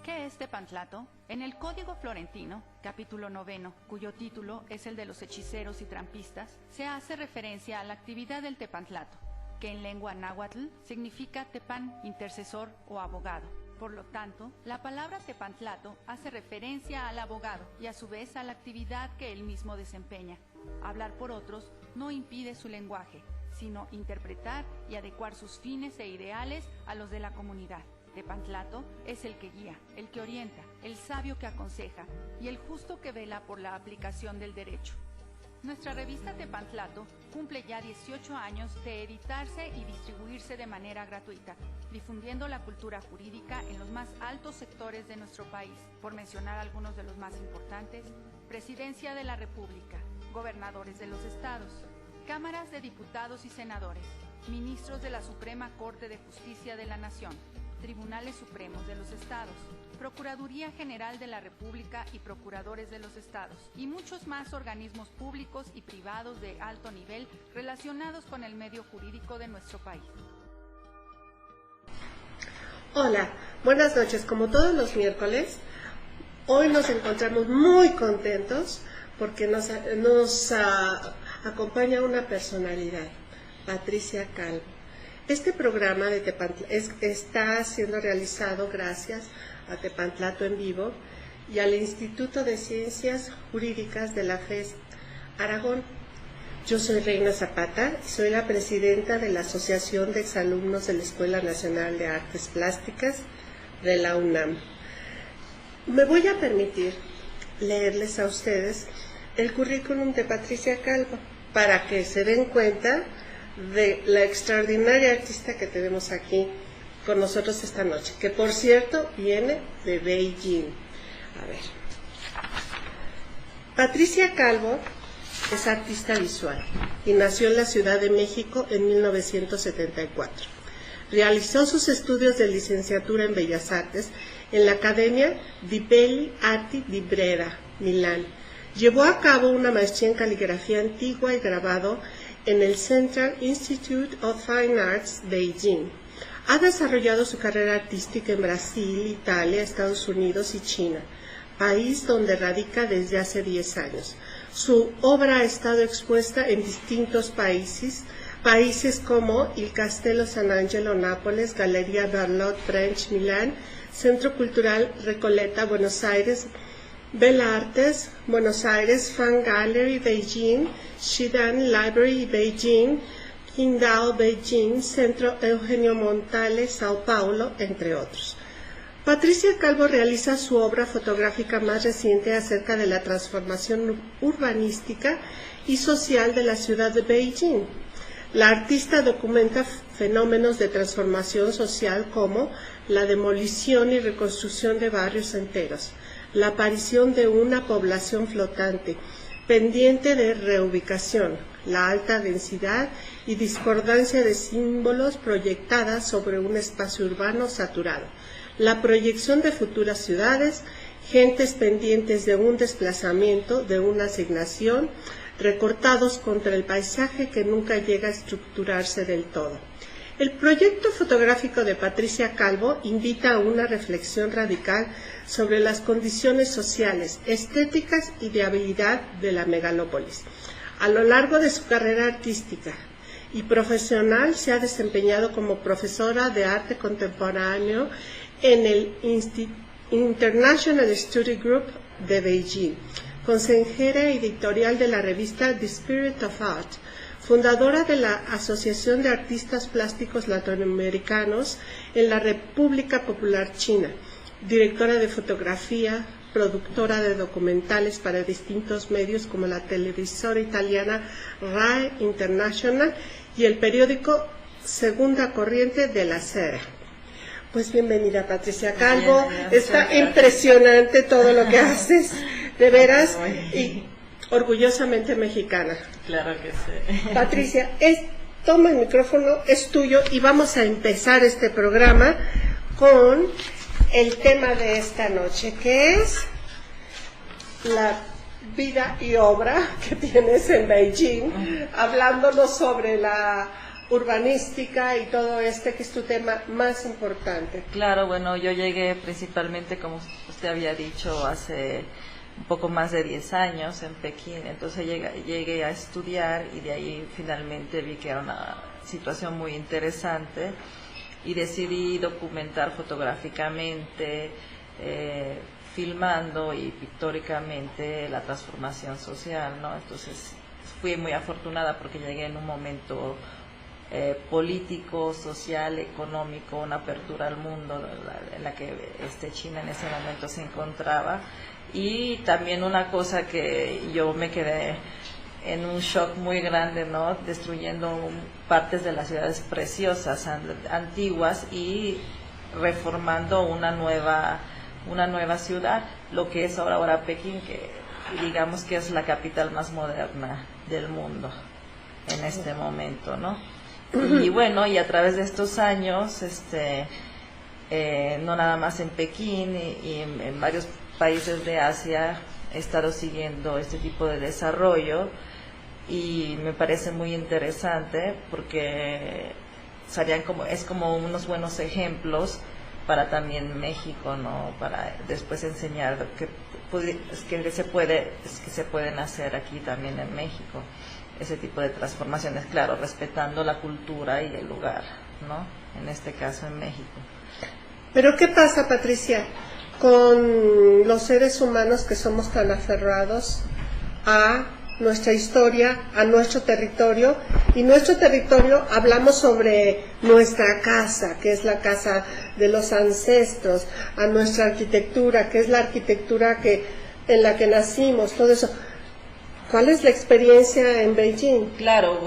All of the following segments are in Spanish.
¿Qué es Tepantlato? En el Código Florentino, capítulo 9, cuyo título es el de los hechiceros y trampistas, se hace referencia a la actividad del tepantlato, que en lengua náhuatl significa tepan, intercesor o abogado. Por lo tanto, la palabra tepantlato hace referencia al abogado y a su vez a la actividad que él mismo desempeña. Hablar por otros no impide su lenguaje, sino interpretar y adecuar sus fines e ideales a los de la comunidad. Tepantlato es el que guía, el que orienta, el sabio que aconseja y el justo que vela por la aplicación del derecho. Nuestra revista Tepantlato cumple ya 18 años de editarse y distribuirse de manera gratuita, difundiendo la cultura jurídica en los más altos sectores de nuestro país. Por mencionar algunos de los más importantes: Presidencia de la República, gobernadores de los estados, cámaras de diputados y senadores, ministros de la Suprema Corte de Justicia de la Nación, Tribunales Supremos de los Estados, Procuraduría General de la República y Procuradores de los Estados, y muchos más organismos públicos y privados de alto nivel relacionados con el medio jurídico de nuestro país. Hola, buenas noches. Como todos los miércoles, hoy nos encontramos muy contentos porque nos acompaña una personalidad, Patricia Calvo. Este programa de está siendo realizado gracias a Tepantlato en Vivo y al Instituto de Ciencias Jurídicas de la FES Aragón. Yo soy Reina Zapata y soy la presidenta de la Asociación de Exalumnos de la Escuela Nacional de Artes Plásticas de la UNAM. Me voy a permitir leerles a ustedes el currículum de Patricia Calvo para que se den cuenta de la extraordinaria artista que tenemos aquí con nosotros esta noche, que por cierto viene de Beijing. A ver, Patricia Calvo es artista visual y nació en la Ciudad de México en 1974. Realizó sus estudios de licenciatura en Bellas Artes en la Accademia di Belle Arti di Brera, Milán. Llevó a cabo una maestría en caligrafía antigua y grabado en el Central Institute of Fine Arts, Beijing. Ha desarrollado su carrera artística en Brasil, Italia, Estados Unidos y China, país donde radica desde hace 10 años. Su obra ha estado expuesta en distintos países como il Castello San Angelo, Nápoles, Galería Berlot, French, Milán, Centro Cultural Recoleta, Buenos Aires, Bell Artes, Buenos Aires, Fan Gallery, Beijing, Xidan Library, Beijing, Qingdao, Beijing, Centro Eugenio Montale, Sao Paulo, entre otros. Patricia Calvo realiza su obra fotográfica más reciente acerca de la transformación urbanística y social de la ciudad de Beijing. La artista documenta fenómenos de transformación social como la demolición y reconstrucción de barrios enteros, la aparición de una población flotante, pendiente de reubicación, la alta densidad y discordancia de símbolos proyectadas sobre un espacio urbano saturado, la proyección de futuras ciudades, gentes pendientes de un desplazamiento, de una asignación, recortados contra el paisaje que nunca llega a estructurarse del todo. El proyecto fotográfico de Patricia Calvo invita a una reflexión radical sobre las condiciones sociales, estéticas y de habilidad de la megalópolis. A lo largo de su carrera artística y profesional se ha desempeñado como profesora de arte contemporáneo en el International Study Group de Beijing, consejera editorial de la revista The Spirit of Art, fundadora de la Asociación de Artistas Plásticos Latinoamericanos en la República Popular China, directora de fotografía, productora de documentales para distintos medios como la televisora italiana RAI International y el periódico Segunda Corriente de la Sera. Pues bienvenida, Patricia Calvo. Está impresionante todo lo que haces, de veras, y orgullosamente mexicana. Claro que sí. Patricia, toma el micrófono, es tuyo, y vamos a empezar este programa con el tema de esta noche, que es la vida y obra que tienes en Beijing, hablándonos sobre la urbanística y todo que es tu tema más importante. Claro, bueno, yo llegué principalmente, como usted había dicho, hace un poco más de 10 años en Pekín, entonces llegué a estudiar y de ahí finalmente vi que era una situación muy interesante y decidí documentar fotográficamente, filmando y pictóricamente la transformación social, ¿no? Entonces fui muy afortunada porque llegué en un momento político, social, económico, una apertura al mundo en la que China en ese momento se encontraba. Y también una cosa que yo me quedé en un shock muy grande, ¿no? Destruyendo partes de las ciudades preciosas, antiguas, y reformando una nueva ciudad, lo que es ahora Pekín, que digamos que es la capital más moderna del mundo en este momento, ¿no? Y bueno, y a través de estos años, no nada más en Pekín y en varios países de Asia, he estado siguiendo este tipo de desarrollo y me parece muy interesante porque es como unos buenos ejemplos para también México, ¿no? Para después enseñar que se pueden hacer aquí también en México ese tipo de transformaciones, claro, respetando la cultura y el lugar, ¿no? En este caso en México. Pero ¿qué pasa, Patricia, con los seres humanos que somos tan aferrados a nuestra historia, a nuestro territorio? Y nuestro territorio, hablamos sobre nuestra casa, que es la casa de los ancestros, a nuestra arquitectura, que es la arquitectura en la que nacimos, todo eso. ¿Cuál es la experiencia en Beijing? Claro,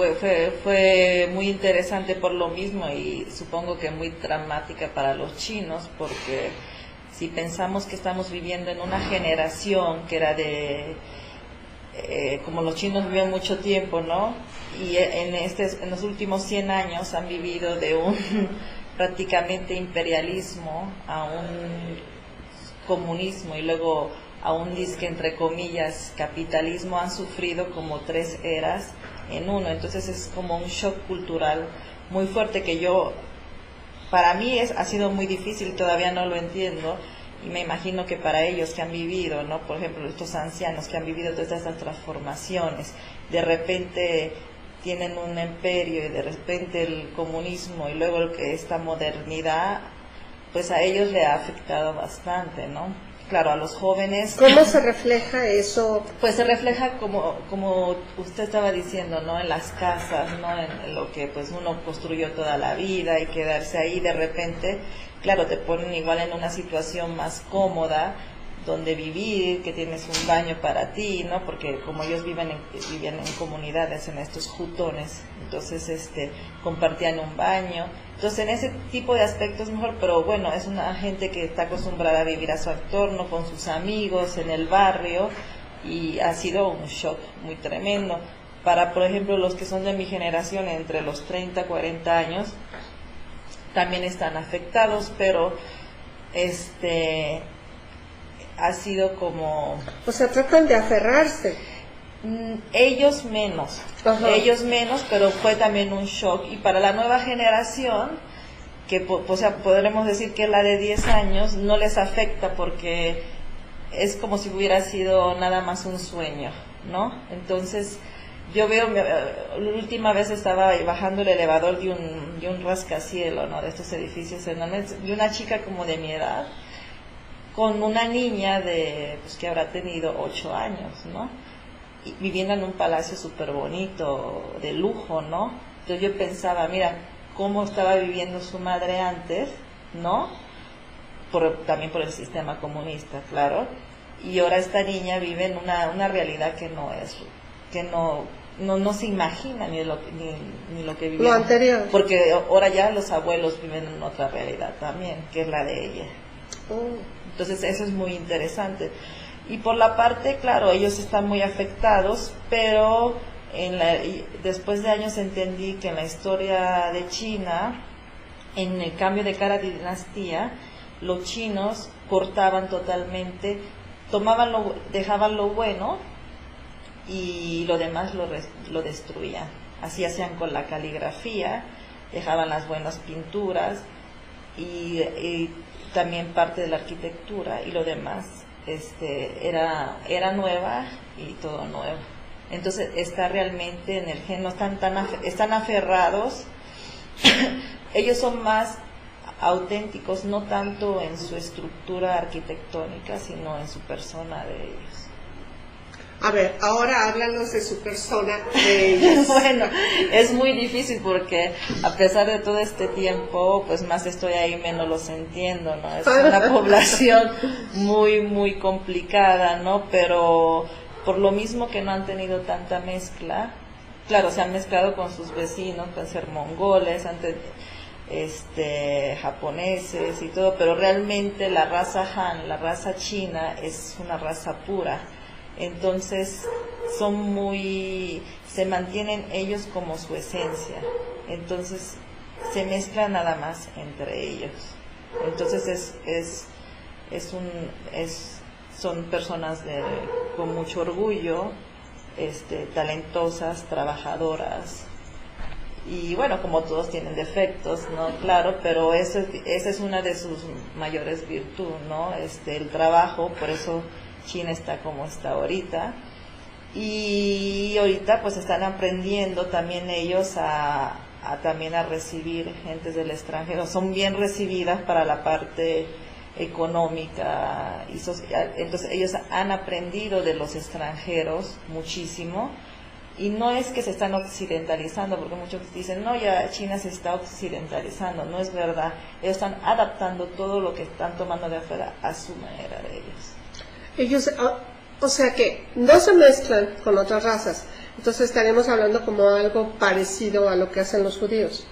fue muy interesante por lo mismo y supongo que muy dramática para los chinos, porque si pensamos que estamos viviendo en una generación que era como los chinos viven mucho tiempo, ¿no? Y en los últimos 100 años han vivido de un prácticamente imperialismo a un comunismo y luego a un disque entre comillas capitalismo, han sufrido como 3 eras en uno. Entonces es como un shock cultural muy fuerte que para mí ha sido muy difícil, todavía no lo entiendo. Y me imagino que para ellos que han vivido, ¿no? Por ejemplo, estos ancianos que han vivido todas estas transformaciones, de repente tienen un imperio y de repente el comunismo y luego esta modernidad, pues a ellos le ha afectado bastante, ¿no? Claro, a los jóvenes. ¿Cómo se refleja eso? Pues se refleja como usted estaba diciendo, ¿no? En las casas, ¿no? En lo que pues uno construyó toda la vida y quedarse ahí de repente. Claro, te ponen igual en una situación más cómoda, donde vivir, que tienes un baño para ti, ¿no? Porque como ellos vivían en comunidades, en estos jutones, entonces compartían un baño. Entonces en ese tipo de aspectos mejor, pero bueno, es una gente que está acostumbrada a vivir a su entorno, con sus amigos, en el barrio, y ha sido un shock muy tremendo. Para, por ejemplo, los que son de mi generación, entre los 30, 40 años, también están afectados, pero ha sido como... O sea, tratan de aferrarse. Ellos menos, pero fue también un shock. Y para la nueva generación, que o sea, podremos decir que es la de 10 años, no les afecta porque es como si hubiera sido nada más un sueño, ¿no? Entonces, yo veo, la última vez estaba bajando el elevador de un rascacielos, ¿no? De estos edificios enormes, y una chica como de mi edad, con una niña pues que habrá tenido 8 años, ¿no? Y viviendo en un palacio súper bonito, de lujo, ¿no? Entonces yo pensaba, mira, cómo estaba viviendo su madre antes, ¿no? También por el sistema comunista, claro. Y ahora esta niña vive en una realidad que no se imagina ni lo que vivía. Lo anterior. Porque ahora ya los abuelos viven en otra realidad también, que es la de ella. Entonces eso es muy interesante. Y por la parte, claro, ellos están muy afectados, pero después de años entendí que en la historia de China, en el cambio de cada dinastía, los chinos cortaban totalmente, dejaban lo bueno y lo demás lo destruían. así hacían con la caligrafía, dejaban las buenas pinturas y también parte de la arquitectura, y lo demás era nueva y todo nuevo. Entonces está realmente en el gen, no están aferrados. Ellos son más auténticos, no tanto en su estructura arquitectónica, sino en su persona de ellos. A ver, ahora háblanos de su persona de ellos. Bueno, es muy difícil porque a pesar de todo este tiempo, pues más estoy ahí, menos los entiendo, ¿no? Es una población muy, muy complicada, ¿no? Pero por lo mismo que no han tenido tanta mezcla, claro, se han mezclado con sus vecinos, pueden ser mongoles, antes japoneses y todo, pero realmente la raza Han, la raza china, es una raza pura. Entonces se mantienen ellos como su esencia, entonces se mezclan nada más entre ellos. Entonces son personas con mucho orgullo, talentosas, trabajadoras, y bueno, como todos tienen defectos, ¿no? Claro, pero esa es una de sus mayores virtudes, ¿no? El trabajo, por eso China está como está ahorita, y ahorita pues están aprendiendo también ellos también a recibir gentes del extranjero, son bien recibidas para la parte económica y social. Entonces ellos han aprendido de los extranjeros muchísimo, y no es que se están occidentalizando, porque muchos dicen, no, ya China se está occidentalizando, no es verdad, ellos están adaptando todo lo que están tomando de afuera a su manera de ellos. Ellos, o sea que no se mezclan con otras razas, entonces estaremos hablando como algo parecido a lo que hacen los judíos.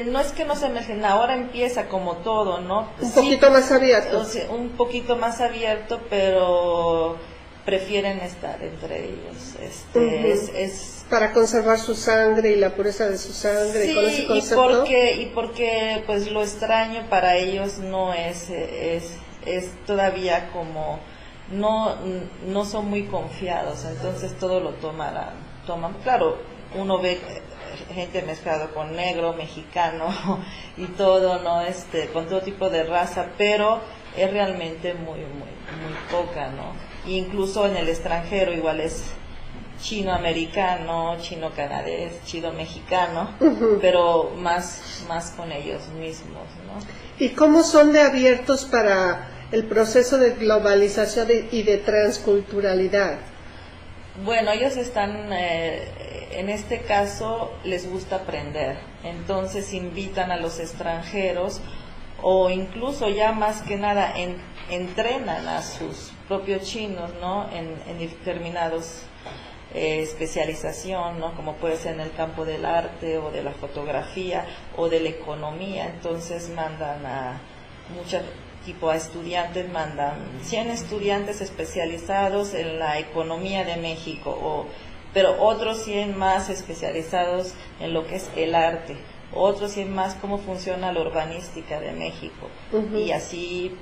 No es que no se mezclen, ahora empieza como todo, ¿no? Un poquito más abierto. O sea, un poquito más abierto, pero prefieren estar entre ellos. Es para conservar su sangre y la pureza de su sangre, sí, con ese concepto. y porque pues lo extraño para ellos no es todavía como no son muy confiados, entonces todo lo toman. Claro, uno ve gente mezclado con negro, mexicano y todo, ¿no? Con todo tipo de raza, pero es realmente muy, muy, muy poca, ¿no? Incluso en el extranjero igual es chino-americano, chino-canadés, chino-mexicano, pero más con ellos mismos, ¿no? ¿Y cómo son de abiertos para el proceso de globalización y de transculturalidad? Bueno, ellos están, en este caso, les gusta aprender, entonces invitan a los extranjeros, o incluso ya más que nada entrenan a sus propios chinos, ¿no? En determinados especialización, ¿no? Como puede ser en el campo del arte o de la fotografía o de la economía. Entonces mandan a muchos tipo a estudiantes, mandan 100 estudiantes especializados en la economía de México, pero otros 100 más especializados en lo que es el arte, otros 100 más cómo funciona la urbanística de México, y así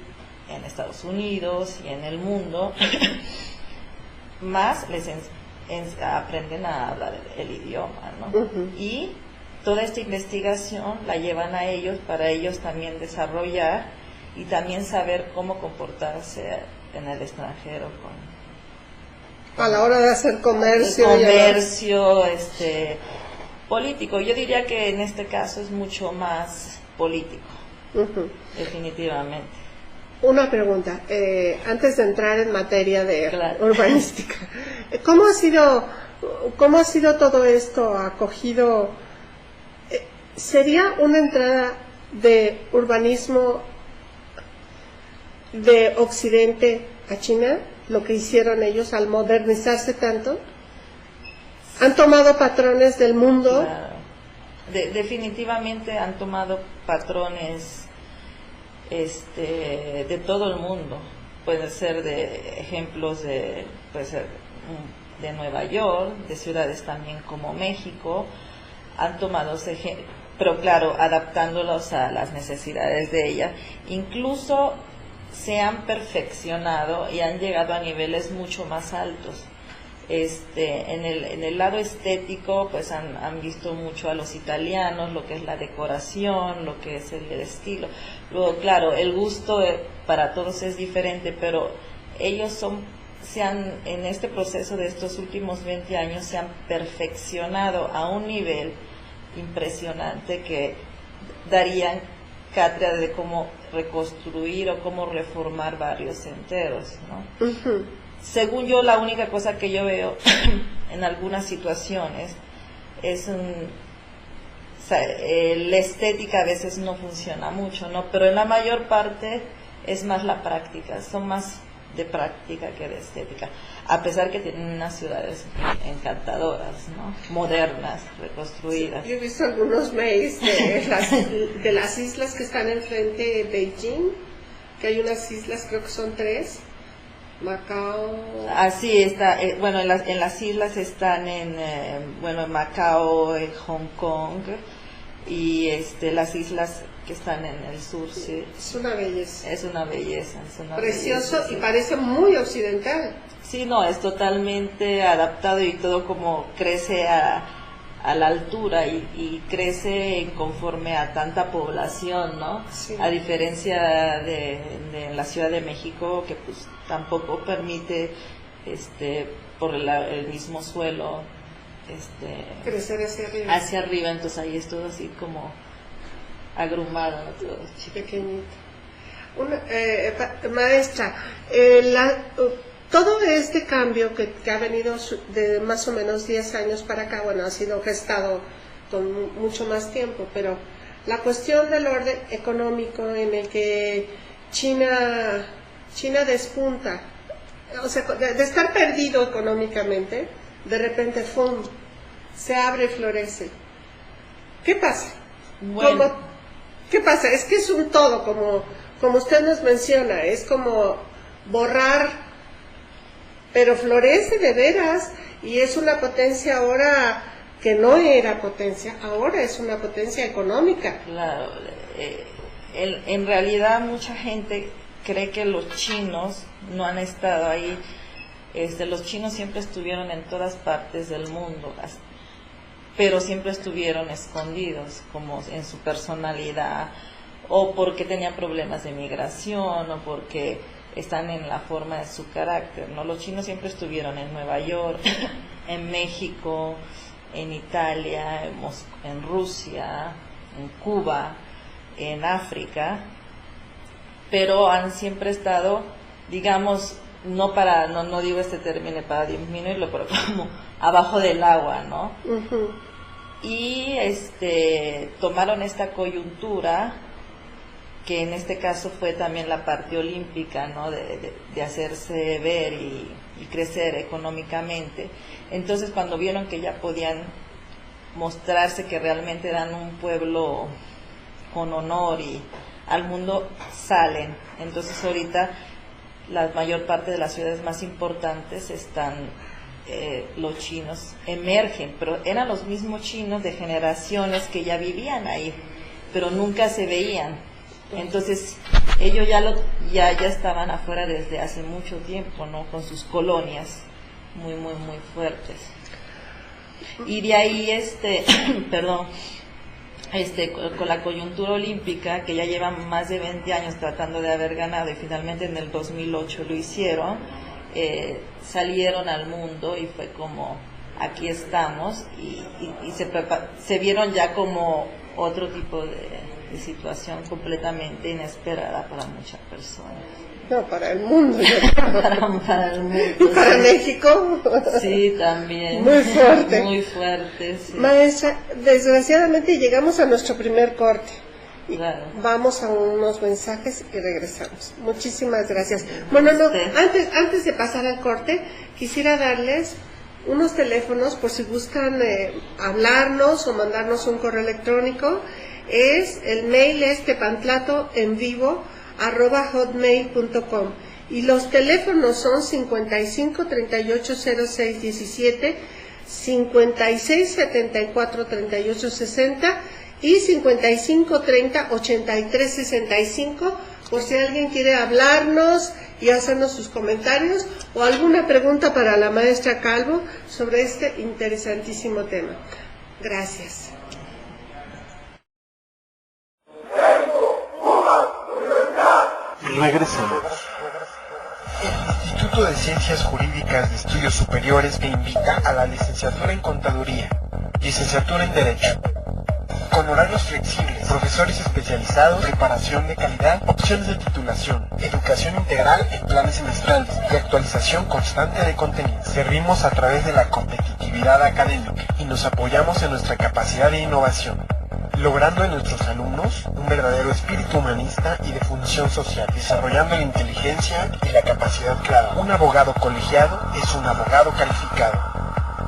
en Estados Unidos y en el mundo. Más les aprenden a hablar el idioma, ¿no? Y toda esta investigación la llevan a ellos para ellos también desarrollar y también saber cómo comportarse en el extranjero a la hora de hacer comercio, político. Yo diría que en este caso es mucho más político, definitivamente. Una pregunta, antes de entrar en materia de urbanística, ¿cómo ha sido todo esto acogido? ¿Sería una entrada de urbanismo de Occidente a China, lo que hicieron ellos al modernizarse tanto? ¿Han tomado patrones del mundo? Claro. Definitivamente han tomado patrones de todo el mundo. Pueden ser de ejemplos puede ser de Nueva York, de ciudades también como México. Han tomado pero claro, adaptándolos a las necesidades de ella. Incluso se han perfeccionado y han llegado a niveles mucho más altos. En el lado estético, pues han visto mucho a los italianos, lo que es la decoración, lo que es el estilo. Luego, claro, el gusto para todos es diferente, pero ellos en este proceso de estos últimos 20 años se han perfeccionado a un nivel impresionante que darían cátedra de cómo reconstruir o cómo reformar barrios enteros, ¿no? Uh-huh. Según yo, la única cosa que yo veo en algunas situaciones es la estética a veces no funciona mucho, ¿no? Pero en la mayor parte es más la práctica, son más de práctica que de estética, a pesar que tienen unas ciudades encantadoras, ¿no? Modernas, reconstruidas. Yo he visto algunos mails de las islas que están enfrente de Beijing, que hay unas islas, creo que son 3, Macao. Así está, bueno, en las islas están en Macao, en Hong Kong, y las islas que están en el sur, sí. Es una belleza. Es una belleza. Precioso, belleza, sí. Y parece muy occidental. Sí, no, es totalmente adaptado y todo como crece a la altura y crece conforme a tanta población, ¿no? Sí. A diferencia de la Ciudad de México, que pues tampoco permite por el mismo suelo crecer hacia arriba. Entonces ahí es todo así como agrumado, ¿no? Todo pequeñito. Maestra, todo este cambio que ha venido de más o menos 10 años para acá, bueno, ha sido gestado con mucho más tiempo, pero la cuestión del orden económico en el que China despunta, o sea, de estar perdido económicamente, de repente, ¡fum!, se abre y florece. ¿Qué pasa? Bueno. ¿Qué pasa? Es que es un todo, como usted nos menciona, es como borrar, pero florece de veras, y es una potencia ahora que no era potencia, ahora es una potencia económica. Claro, en realidad mucha gente cree que los chinos no han estado ahí. Los chinos siempre estuvieron en todas partes del mundo, pero siempre estuvieron escondidos, como en su personalidad, o porque tenían problemas de migración, o porque están en la forma de su carácter, ¿no? Los chinos siempre estuvieron en Nueva York, en México, en Italia, en Rusia, en Cuba, en África, pero han siempre estado, digamos, no digo este término para disminuirlo, pero como abajo del agua, ¿no? Uh-huh. Y tomaron esta coyuntura, que en este caso fue también la parte olímpica, ¿no? De hacerse ver y crecer económicamente. Entonces, cuando vieron que ya podían mostrarse que realmente eran un pueblo con honor y al mundo, salen. Entonces, ahorita la mayor parte de las ciudades más importantes están los chinos, emergen, pero eran los mismos chinos de generaciones que ya vivían ahí, pero nunca se veían. Entonces ellos ya estaban afuera desde hace mucho tiempo, ¿no? Con sus colonias muy muy muy fuertes. Y de ahí con la coyuntura olímpica, que ya llevan más de 20 años tratando de haber ganado, y finalmente en el 2008 lo hicieron, salieron al mundo y fue como, aquí estamos, y se vieron ya como otro tipo de situación completamente inesperada para muchas personas. No, para el mundo. para el mundo. Para sí. México. Sí, también. Muy fuerte. Muy fuerte, sí. Maestra, desgraciadamente llegamos a nuestro primer corte. Claro. Vamos a unos mensajes y regresamos. Muchísimas gracias. Bueno, no, antes de pasar al corte, quisiera darles unos teléfonos por si buscan hablarnos o mandarnos un correo electrónico. El mail es tepantlatoenvivo@hotmail.com y los teléfonos son 55 38 06 17, 56 74 38 60 y 55 30 83 65 por si alguien quiere hablarnos y hacernos sus comentarios o alguna pregunta para la maestra Calvo sobre este interesantísimo tema. Gracias. Regresemos. El Instituto de Ciencias Jurídicas de Estudios Superiores te invita a la licenciatura en Contaduría, licenciatura en Derecho, con horarios flexibles, profesores especializados, preparación de calidad, opciones de titulación, educación integral en planes semestrales y actualización constante de contenidos. Servimos a través de la competitividad académica y nos apoyamos en nuestra capacidad de innovación, logrando en nuestros alumnos un verdadero espíritu humanista y de función social, desarrollando la inteligencia y la capacidad creadora. Un abogado colegiado es un abogado calificado.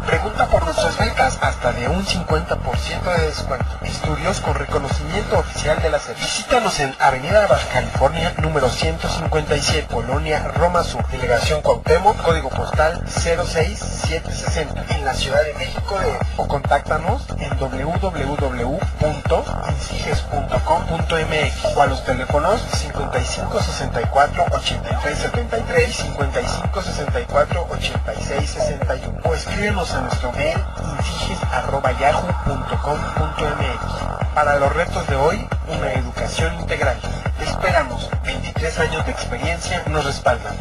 Pregunta por nuestras becas hasta de un 50% de descuento. Estudios con reconocimiento oficial de la SEP. Visítanos en Avenida Baja California, número 157, Colonia Roma Sur, Delegación Cuauhtémoc, código postal 06760, en la Ciudad de México o contáctanos en www.insiges.com.mx o a los teléfonos 5564-8373 y 5564-8661 o escríbenos a nuestro mail insiges@yahoo.com.mx. Para los retos de hoy, una educación integral. Te esperamos. 23 años de experiencia nos respaldan.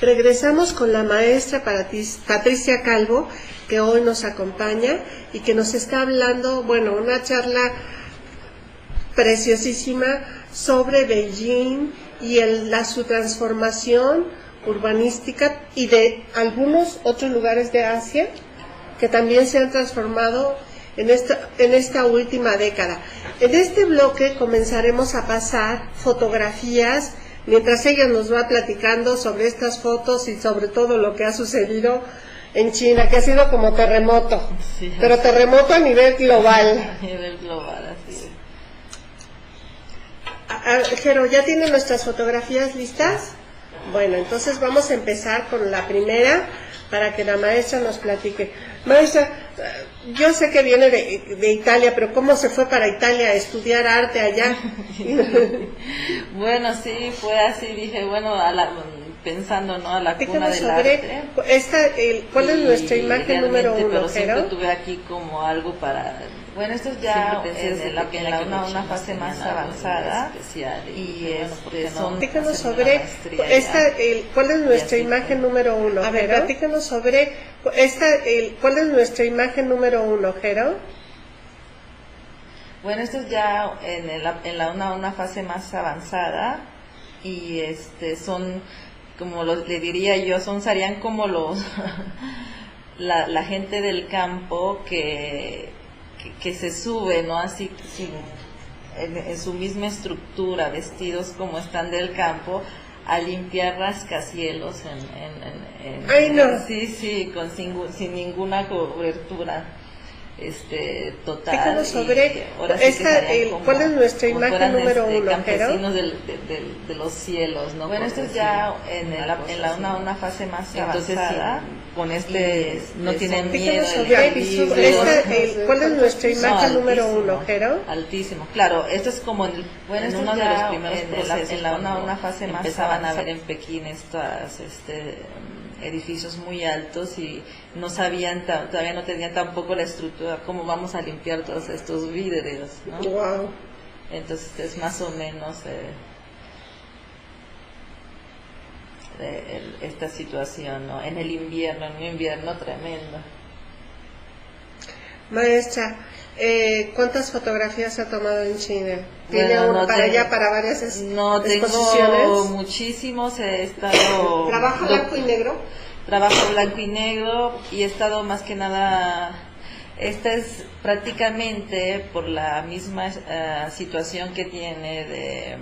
Regresamos con la maestra Patricia Calvo, que hoy nos acompaña y que nos está hablando, bueno, una charla preciosísima sobre Beijing y su transformación urbanística y de algunos otros lugares de Asia que también se han transformado en esta última década. En este bloque comenzaremos a pasar fotografías mientras ella nos va platicando sobre estas fotos y sobre todo lo que ha sucedido en China, que ha sido como terremoto, sí, pero terremoto a nivel global. A nivel global, así es. Jero, ¿ya tienen nuestras fotografías listas? Bueno, entonces vamos a empezar con la primera para que la maestra nos platique. Maestra, yo sé que viene de Italia, pero ¿cómo se fue para Italia a estudiar arte allá? Bueno, sí, fue así, dije, bueno, pensando, ¿no?, a la cuna del arte. ¿Cuál es nuestra imagen número 1, pero siempre tuve aquí como algo para... Bueno, esto es ya una fase más avanzada y platícanos sobre ¿cuál es nuestra imagen número 1? A ver, platícanos sobre ¿cuál es nuestra imagen número 1, Jero? Bueno, esto es ya una fase más avanzada y son, como le diría yo, serían como los la gente del campo que se sube, ¿no?, así en su misma estructura, vestidos como están del campo, a limpiar rascacielos ¡Ay, no! Sí, sin ninguna cobertura total. Díganos sobre ¿cuál es nuestra imagen número 1, campesinos de los cielos, ¿no? Bueno, esto es ya una fase más avanzada. Con no tienen miedo. ¿Cuál es nuestra imagen número 1, Jero? Altísimo, claro. Esto es como en uno de los primeros procesos, una fase más empezaban a ver en Pekín estas edificios muy altos y no sabían, todavía no tenían tampoco la estructura, cómo vamos a limpiar todos estos vidrios, ¿no? Wow. Entonces es más o menos esta situación, ¿no?, en el invierno, en un invierno tremendo. Maestra, ¿cuántas fotografías ha tomado en China? ¿Tiene para varias exposiciones? No, tengo muchísimos, he estado... ¿Trabaja blanco y negro? Trabajo blanco y negro y he estado más que nada... Esta es prácticamente por la misma situación que tiene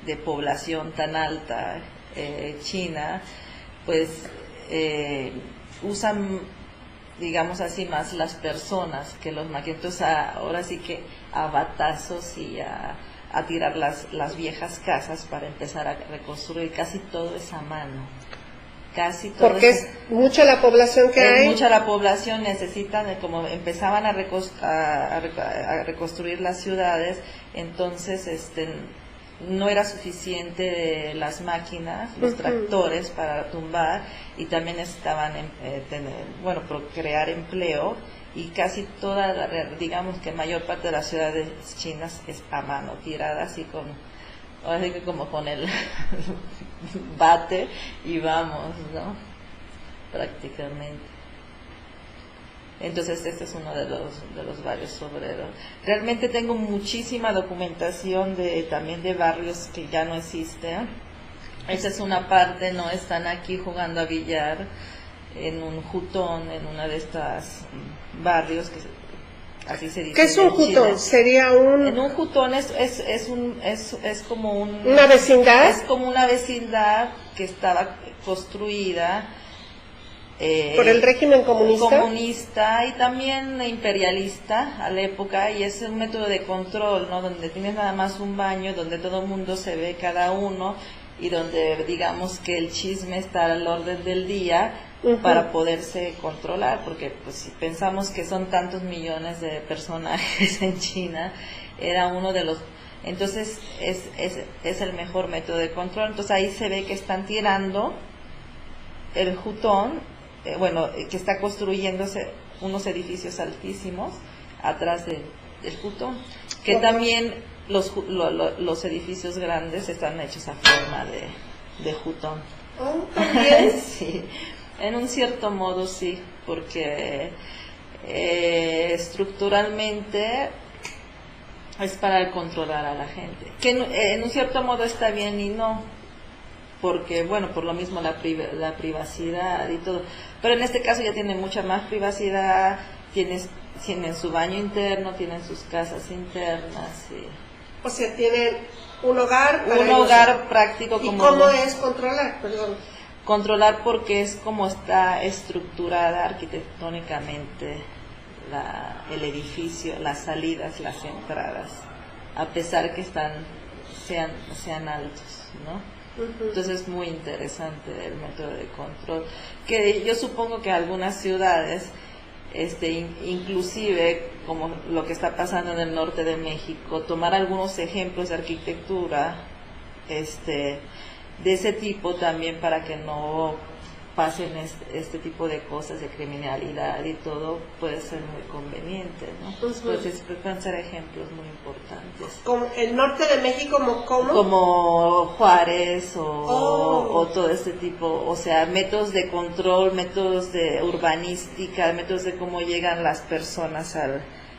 de población tan alta China, pues usan, digamos así, más las personas que los maquetos, ahora sí que a batazos y a a tirar las viejas casas para empezar a reconstruir. Casi todo es a mano. Casi todo. Porque es mucha la población que hay. Es mucha la población, necesitan, como empezaban a reconstruir las ciudades, entonces no era suficiente las máquinas, los tractores para tumbar, y también necesitaban crear empleo, y casi toda, digamos que mayor parte de las ciudades chinas es a mano, tirada así ahora sí que como con el bate y vamos, ¿no? Prácticamente. Entonces este es uno de los varios obreros. Realmente tengo muchísima documentación también de barrios que ya no existen. Esa es una parte, no están aquí jugando a billar en un jutón, en una de estas barrios que así se dice. ¿Qué es un jutón? Sería en un jutón es como una vecindad. Es como una vecindad que estaba construida por el régimen comunista y también imperialista a la época, y es un método de control, ¿no? Donde tienes nada más un baño, donde todo el mundo se ve cada uno, y donde digamos que el chisme está al orden del día para poderse controlar, porque pues si pensamos que son tantos millones de personajes en China, era uno de los... Entonces es el mejor método de control. Entonces ahí se ve que están tirando el jutón, que está construyéndose unos edificios altísimos atrás del jutón, que también los edificios grandes están hechos a forma de jutón. ¿También? Sí, en un cierto modo sí, porque estructuralmente es para controlar a la gente, que en un cierto modo está bien y no, porque por lo mismo la privacidad y todo, pero en este caso ya tienen mucha más privacidad, tienen su baño interno, tienen sus casas internas, o sea, tienen un hogar práctico. ¿Y cómo es controlar? Perdón. Controlar porque es como está estructurada arquitectónicamente el edificio, las salidas, las entradas, a pesar que sean altos, ¿no? Entonces es muy interesante el método de control, que yo supongo que algunas ciudades, inclusive como lo que está pasando en el norte de México, tomar algunos ejemplos de arquitectura de ese tipo también, para que no pasen este tipo de cosas de criminalidad y todo, puede ser muy conveniente, ¿no? Pues pueden ser ejemplos muy importantes. ¿Como el norte de México, cómo? Como Juárez o todo este tipo, o sea, métodos de control, métodos de urbanística, métodos de cómo llegan las personas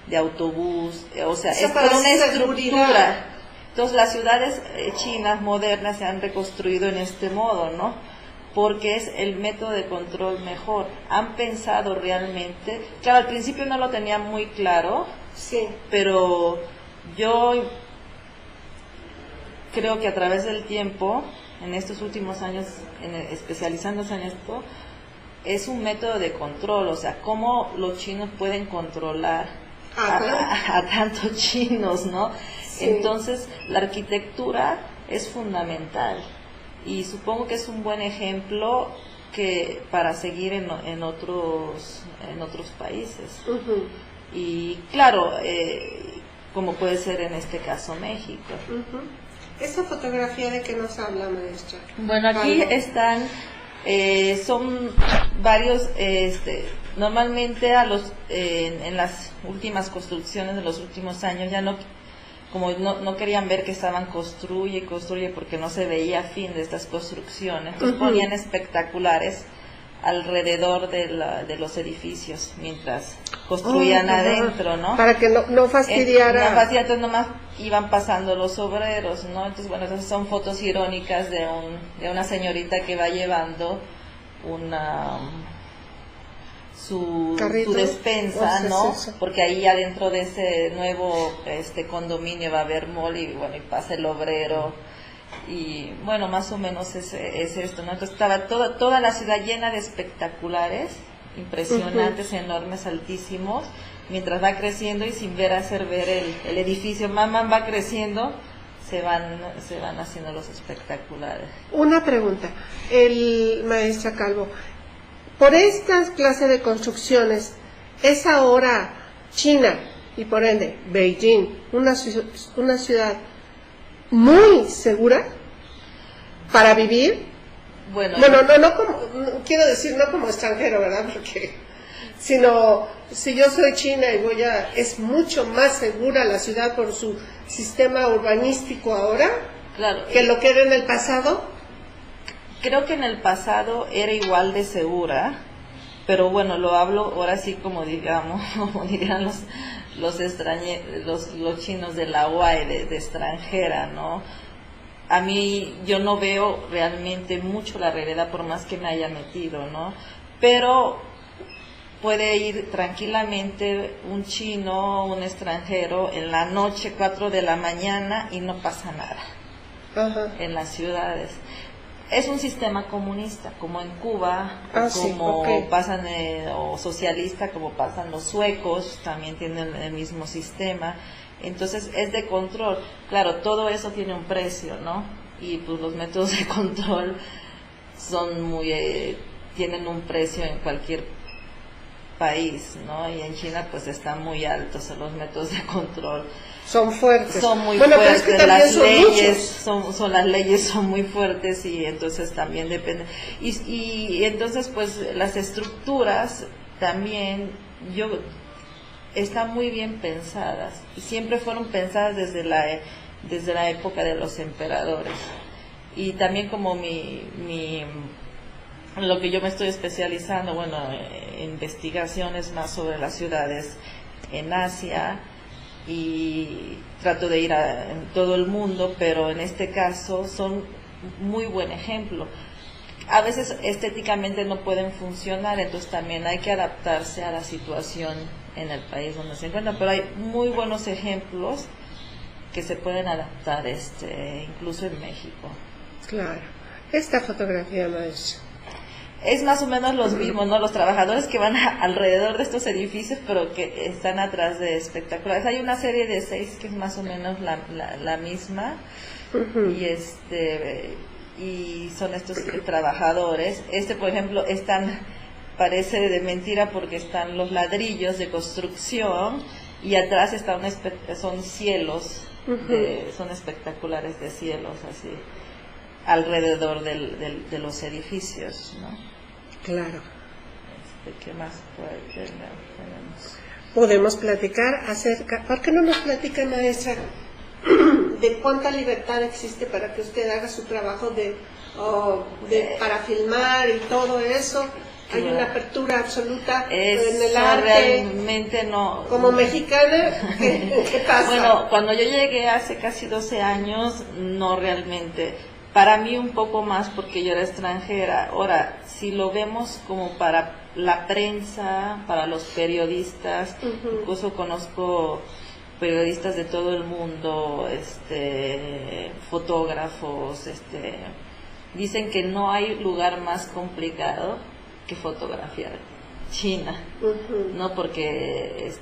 de autobús, o sea, es por una estructura. Entonces las ciudades chinas modernas se han reconstruido en este modo, ¿no? Porque es el método de control mejor. Han pensado realmente, claro, al principio no lo tenía muy claro, sí, pero yo creo que a través del tiempo, en estos últimos años, especializándose en esto, es un método de control, o sea, cómo los chinos pueden controlar a tantos chinos, ¿no? Sí. Entonces, la arquitectura es fundamental. Y supongo que es un buen ejemplo para seguir en otros países. Y claro, como puede ser en este caso México. ¿Esa fotografía de qué nos habla, maestra? Bueno, aquí están, son varios, normalmente en las últimas construcciones de los últimos años ya no querían ver que estaban construye porque no se veía fin de estas construcciones, entonces ponían espectaculares alrededor de los edificios mientras construían adentro, ¿no? Para que no fastidiara. Entonces nomás iban pasando los obreros, ¿no? Entonces son fotos irónicas de una señorita que va llevando su despensa, ¿no? Porque ahí adentro de ese nuevo condominio va a haber mall y pasa el obrero y más o menos es esto, ¿no? Entonces estaba toda la ciudad llena de espectaculares impresionantes, enormes, altísimos, mientras va creciendo y sin hacer ver el edificio, va creciendo, se van haciendo los espectaculares. Una pregunta, el maestra Calvo, por estas clases de construcciones, ¿es ahora China y por ende Beijing una ciudad muy segura para vivir? Bueno, no como, quiero decir, no como extranjero, ¿verdad? Porque, sino, si yo soy china y es mucho más segura la ciudad por su sistema urbanístico ahora, claro, que lo que era en el pasado. Creo que en el pasado era igual de segura, pero bueno, lo hablo ahora sí como digamos, como dirían los chinos de la UAE, de extranjera, ¿no? A mí, yo no veo realmente mucho la realidad por más que me haya metido, ¿no? Pero puede ir tranquilamente un chino, un extranjero, en la noche, 4 de la mañana, y no pasa nada. Ajá. En las ciudades. Es un sistema comunista, como en Cuba, pasan, o socialista, como pasan los suecos, también tienen el mismo sistema. Entonces es de control. Claro, todo eso tiene un precio, ¿no? Y pues los métodos de control son tienen un precio en cualquier país, ¿no? Y en China pues están muy altos los métodos de control. Son fuertes. Son muy fuertes. Pero es que las leyes son muy fuertes, y entonces también depende. Y entonces pues las estructuras también están muy bien pensadas, y siempre fueron pensadas desde la época de los emperadores. Y también como lo que yo me estoy especializando, investigaciones más sobre las ciudades en Asia, y trato de ir en todo el mundo, pero en este caso son muy buen ejemplo. A veces estéticamente no pueden funcionar, entonces también hay que adaptarse a la situación en el país donde se encuentran, pero hay muy buenos ejemplos que se pueden adaptar incluso en México. Claro. Esta fotografía, maestra, es más o menos los mismos, ¿no? Los trabajadores que van alrededor de estos edificios, pero que están atrás de espectaculares. Hay una serie de 6 que es más o menos la misma, y son estos trabajadores. Por ejemplo, parece de mentira porque están los ladrillos de construcción, y atrás son cielos, son espectaculares de cielos así alrededor de los edificios, ¿no? Claro. ¿Qué más tenemos? Podemos platicar acerca, ¿por qué no nos platica, maestra, de cuánta libertad existe para que usted haga su trabajo para filmar y todo eso? Hay una apertura absoluta en el arte. Realmente no. Como mexicana, ¿qué pasa? Bueno, cuando yo llegué hace casi 12 años, no realmente. Para mí un poco más porque yo era extranjera. Ahora, si lo vemos como para la prensa, para los periodistas, incluso conozco periodistas de todo el mundo, fotógrafos, dicen que no hay lugar más complicado que fotografiar China, no porque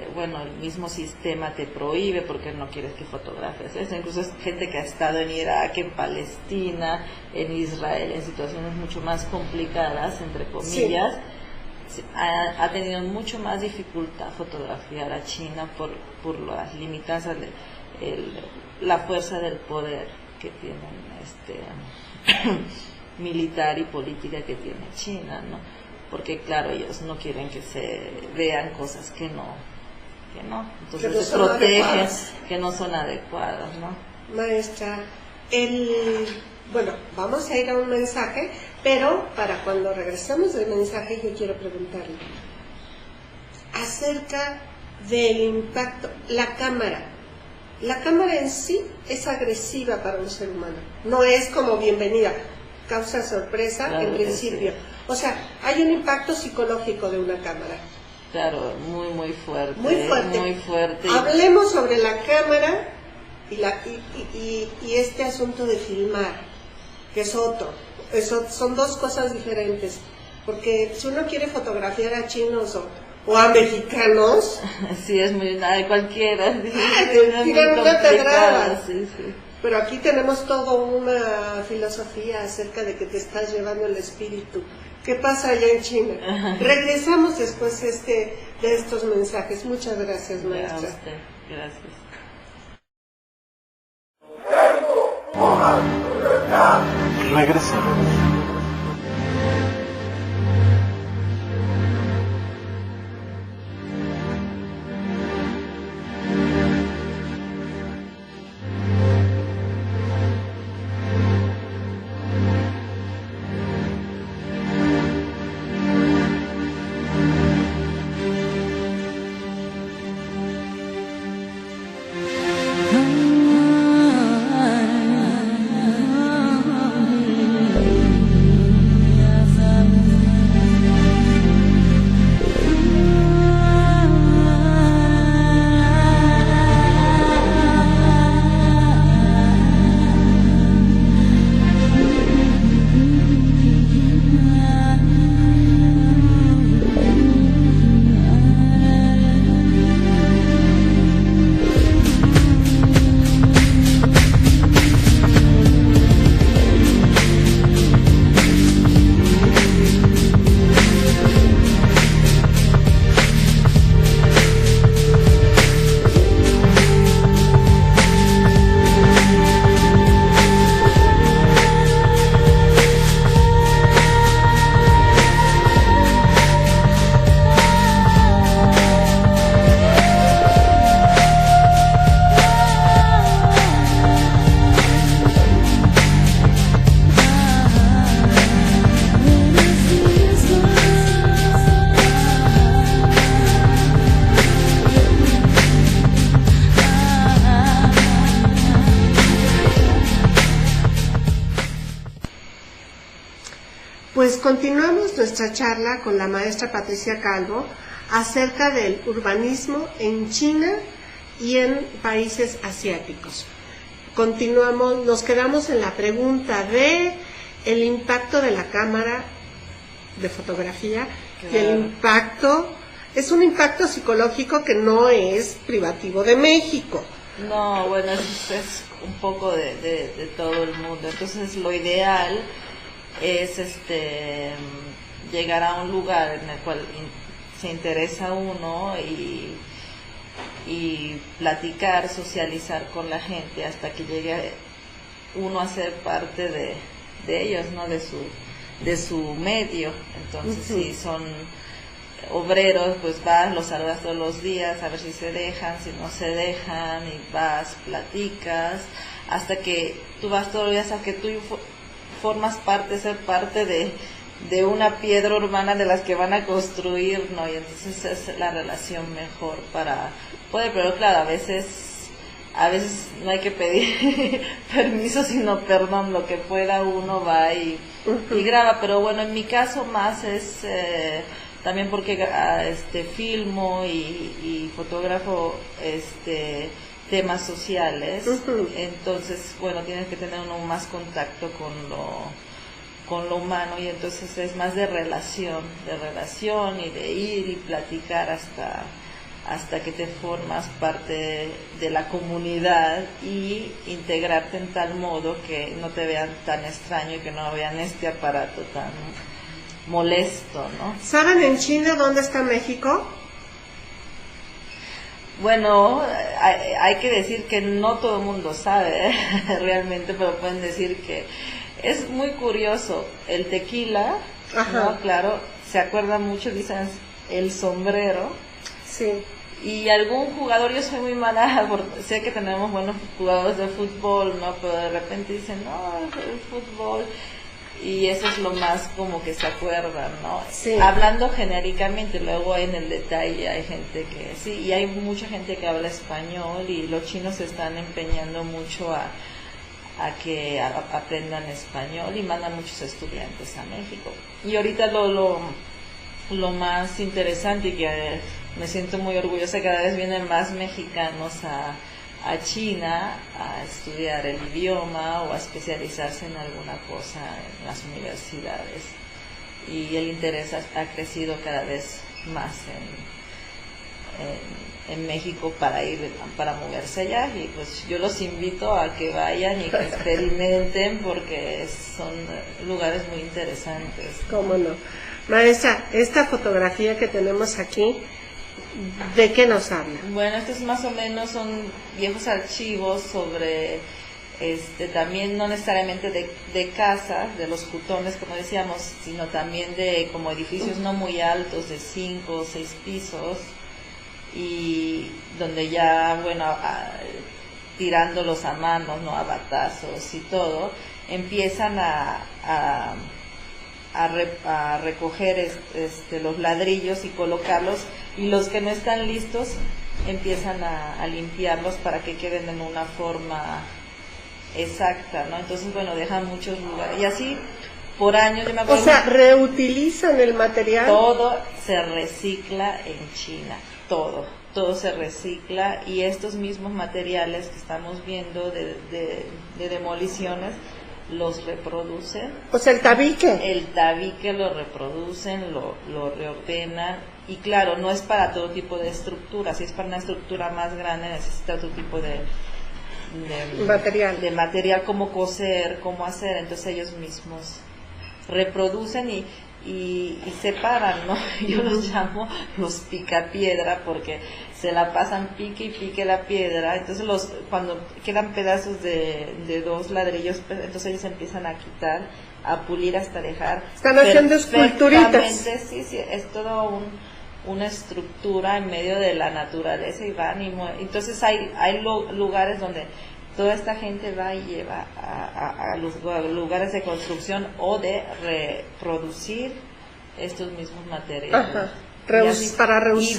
el mismo sistema te prohíbe porque no quieres que fotografies eso. Incluso es gente que ha estado en Irak, en Palestina, en Israel, en situaciones mucho más complicadas, entre comillas, ha tenido mucho más dificultad fotografiar a China por las limitanzas la fuerza del poder que tienen militar y política que tiene China, ¿no? Porque claro, ellos no quieren que se vean cosas que no, entonces se protegen, que no son adecuadas, ¿no? Maestra, vamos a ir a un mensaje, pero para cuando regresemos del mensaje yo quiero preguntarle acerca del impacto. La cámara en sí es agresiva para un ser humano, no es como bienvenida, causa sorpresa, claro, en principio. Sí. O sea, hay un impacto psicológico de una cámara. Claro, muy fuerte. Muy fuerte. Hablemos sobre la cámara y este asunto de filmar, que es otro. Son dos cosas diferentes. Porque si uno quiere fotografiar a chinos o a mexicanos... Sí, es muy nada, cualquiera. Digan, una pedrada. Sí. Pero aquí tenemos toda una filosofía acerca de que te estás llevando el espíritu. ¿Qué pasa allá en China? Ajá. Regresamos después de estos mensajes. Muchas gracias, maestra. Gracias. Regresamos. Pues continuamos nuestra charla con la maestra Patricia Calvo acerca del urbanismo en China y en países asiáticos. Continuamos, nos quedamos en la pregunta de el impacto de la cámara de fotografía, claro. Y el impacto, es un impacto psicológico que no es privativo de México. No, bueno, es un poco de todo el mundo. Entonces lo ideal es llegar a un lugar en el cual se interesa uno y platicar, socializar con la gente hasta que llegue uno a ser parte de ellos, ¿no? De su medio. Entonces, si son obreros, pues vas, los saludas todos los días a ver si se dejan, si no se dejan, y vas, platicas, hasta que tú vas todos los días a que tú formas parte, ser parte de una piedra urbana de las que van a construir, ¿no? Y entonces es la relación mejor para poder, pero claro, a veces no hay que pedir permiso, sino perdón, lo que pueda uno va y graba, pero bueno, en mi caso más es también porque filmo y fotógrafo temas sociales, entonces bueno, tienes que tener uno más contacto con lo humano, y entonces es más de relación y de ir y platicar hasta que te formas parte de la comunidad y integrarte en tal modo que no te vean tan extraño y que no vean este aparato tan molesto, ¿no? ¿Saben en China dónde está México? Bueno, hay que decir que no todo el mundo sabe realmente, pero pueden decir que es muy curioso. El tequila, ¿no? Claro, se acuerda mucho, dicen el sombrero. Sí. Y algún jugador, yo soy muy mala, porque sé que tenemos buenos jugadores de fútbol, ¿no? Pero de repente dicen, no, el fútbol. Y eso es lo más como que se acuerdan, ¿no? Sí. Hablando genéricamente, luego en el detalle hay gente que sí, y hay mucha gente que habla español, y los chinos se están empeñando mucho a que aprendan español, y mandan muchos estudiantes a México. Y ahorita lo más interesante, y que me siento muy orgullosa, cada vez vienen más mexicanos a China a estudiar el idioma o a especializarse en alguna cosa en las universidades, y el interés ha crecido cada vez más en México para moverse allá, y pues yo los invito a que vayan y que experimenten porque son lugares muy interesantes. ¿Cómo no? Maestra, esta fotografía que tenemos aquí, ¿de qué nos habla? Bueno, estos más o menos son viejos archivos sobre, también no necesariamente de casas, de los jutones como decíamos, sino también de como edificios no muy altos, de 5 o 6 pisos, y donde ya, bueno, tirándolos a mano, ¿no? A batazos y todo, empiezan a recoger los ladrillos y colocarlos, y los que no están listos empiezan a limpiarlos para que queden en una forma exacta, ¿no? Entonces, bueno, dejan muchos lugares, y así por años. Yo me acuerdo, o sea, reutilizan el material. todo se recicla en China, todo se recicla, y estos mismos materiales que estamos viendo de demoliciones los reproducen. O sea, el tabique. El tabique lo reproducen, lo reordenan, y claro, no es para todo tipo de estructura. Si es para una estructura más grande necesita otro tipo de material, cómo coser, cómo hacer. Entonces ellos mismos reproducen y separan, ¿no? Yo los llamo los picapiedra porque se la pasan pique y pique la piedra. Entonces cuando quedan pedazos de 2 ladrillos, entonces ellos empiezan a quitar, a pulir hasta dejar. Están haciendo esculturitas. Sí, es todo una estructura en medio de la naturaleza, y van entonces hay lugares donde toda esta gente va y lleva a los lugares de construcción o de reproducir estos mismos materiales. Ajá. Para reusarlos.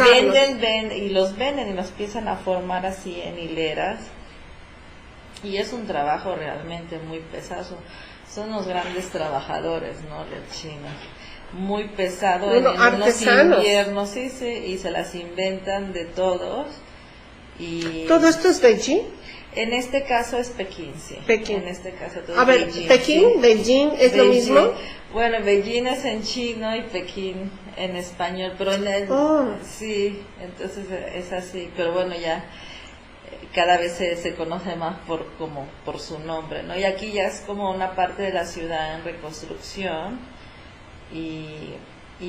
Y los venden y los empiezan a formar así en hileras, y es un trabajo realmente muy pesado. Son unos grandes trabajadores, ¿no? Los chinos, muy pesado, bueno, en unos artesanos. inviernos, sí, y se las inventan de todos. Y ¿Todo esto es Beijing? en este caso es Pekín, sí. Pekín. En este caso todo A es ver, Beijing, Pekín, sí. Beijing, ¿es lo Beijing. mismo? Bueno, Beijing es en chino y Pekín en español, pero sí, entonces es así, pero bueno, ya cada vez se conoce más por su nombre, ¿no? Y aquí ya es como una parte de la ciudad en reconstrucción, y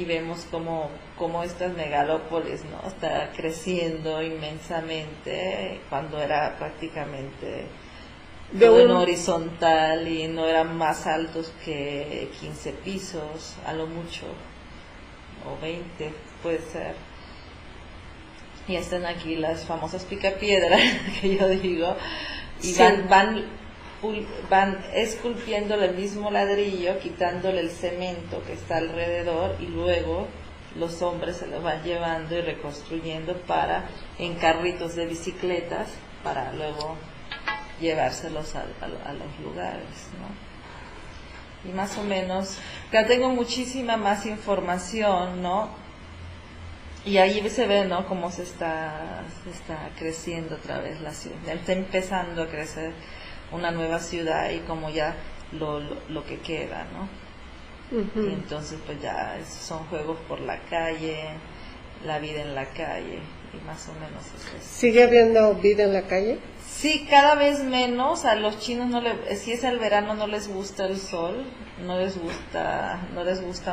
vemos como estas megalópolis, ¿no? Está creciendo inmensamente cuando era prácticamente todo en horizontal, y no eran más altos que 15 pisos, a lo mucho, o 20 puede ser. Y están aquí las famosas picapiedras que yo digo, y sí. van esculpiendo el mismo ladrillo, quitándole el cemento que está alrededor, y luego los hombres se lo van llevando y reconstruyendo en carritos de bicicletas para luego llevárselos a los lugares, ¿no? Y más o menos, ya tengo muchísima más información, ¿no? Y ahí se ve, ¿no? Cómo se está creciendo otra vez la ciudad, está empezando a crecer una nueva ciudad, y como ya lo que queda, ¿no? Uh-huh. Y entonces pues ya son juegos por la calle, la vida en la calle, y más o menos eso es. ¿Sigue habiendo vida en la calle? Sí, cada vez menos. A los chinos si es el verano no les gusta el sol, no les gusta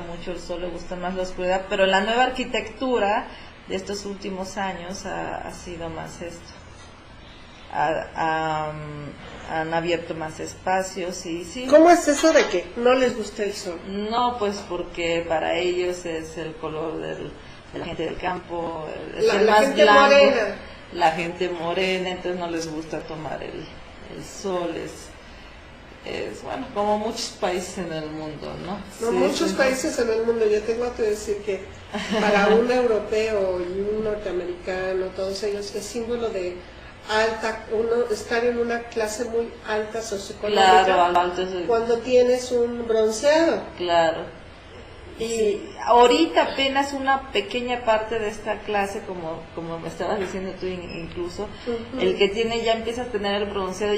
mucho el sol, les gusta más la oscuridad, pero la nueva arquitectura de estos últimos años ha sido más esto. Han abierto más espacios, y sí. ¿Cómo es eso de que no les gusta el sol? No, pues porque para ellos es el color de la gente del campo, es La más gente blanco, morena. la gente morena, entonces no les gusta tomar el sol, es bueno, como muchos países en el mundo, ¿no? No, Sí, muchos países en el mundo. Yo tengo que decir que para un europeo y un norteamericano, todos ellos, es símbolo de estar en una clase muy alta socioeconómica. Claro, alto es cuando tienes un bronceado. Claro. Y sí, ahorita apenas una pequeña parte de esta clase, como me estabas diciendo tú incluso, uh-huh. El que ya empieza a tener el bronceado,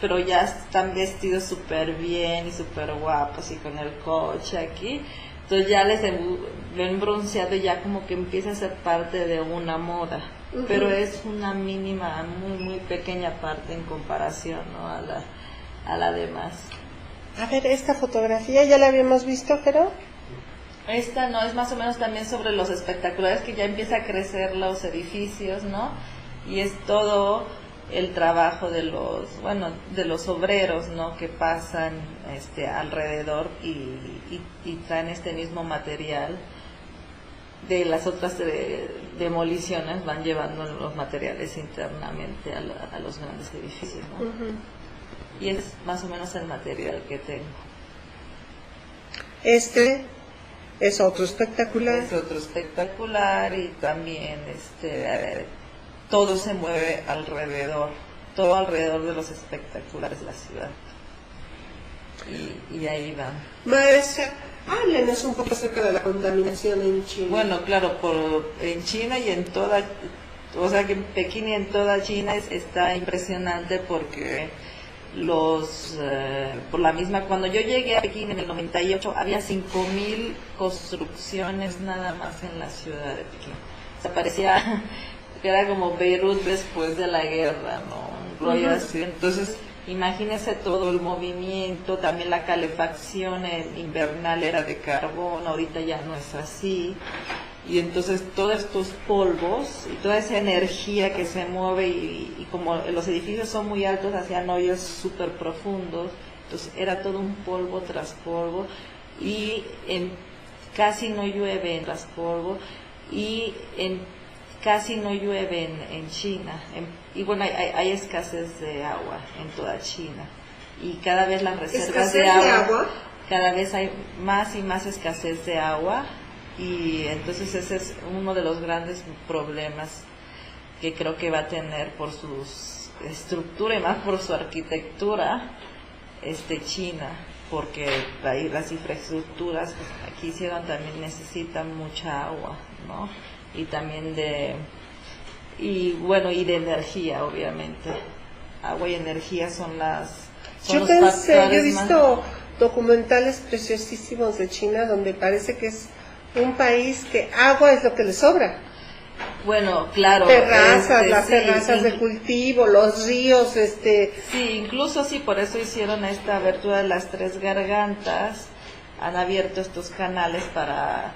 pero ya están vestidos súper bien y súper guapos y con el coche aquí, entonces ya les ven bronceado y ya como que empieza a ser parte de una moda. pero es una mínima, muy muy pequeña parte en comparación, ¿no?, a la demás. A ver, esta fotografía ya la habíamos visto, pero Esta no, es más o menos también sobre los espectaculares, que ya empieza a crecer los edificios, ¿no? Y es todo el trabajo de los obreros, ¿no?, que pasan alrededor y traen este mismo material. De las otras demoliciones van llevando los materiales internamente a los grandes edificios, ¿no? Y es más o menos el material que tengo. Este es otro espectacular. Es otro espectacular, y también todo se mueve alrededor, todo alrededor de los espectaculares de la ciudad. Y ahí van. Maestra, háblenos un poco acerca de la contaminación en China. Bueno, claro, en China y en toda, o sea que en Pekín y en toda China está impresionante, porque por la misma, cuando yo llegué a Pekín en el 98 había 5,000 construcciones nada más en la ciudad de Pekín. O sea, parecía que era como Beirut después de la guerra, ¿no? Un rollo así. Entonces, imagínese todo el movimiento, también la calefacción invernal era de carbón, ahorita ya no es así. Y entonces todos estos polvos y toda esa energía que se mueve, y como los edificios son muy altos, hacían hoyos súper profundos, entonces era todo un polvo tras polvo, y casi no llueve tras polvo, y casi no llueve en China. Y bueno, hay escasez de agua en toda China, y cada vez las reservas de agua, cada vez hay más y más escasez de agua. Y entonces ese es uno de los grandes problemas que creo que va a tener por su estructura y más por su arquitectura China, porque las infraestructuras que aquí hicieron también necesitan mucha agua, ¿no? Y también de energía, obviamente. Agua y energía son yo he visto documentales preciosísimos de China donde parece que es un país que agua es lo que le sobra. Bueno, claro. Terrazas, las terrazas de cultivo, los ríos, Sí, incluso sí, por eso hicieron esta abertura de las 3 gargantas, han abierto estos canales para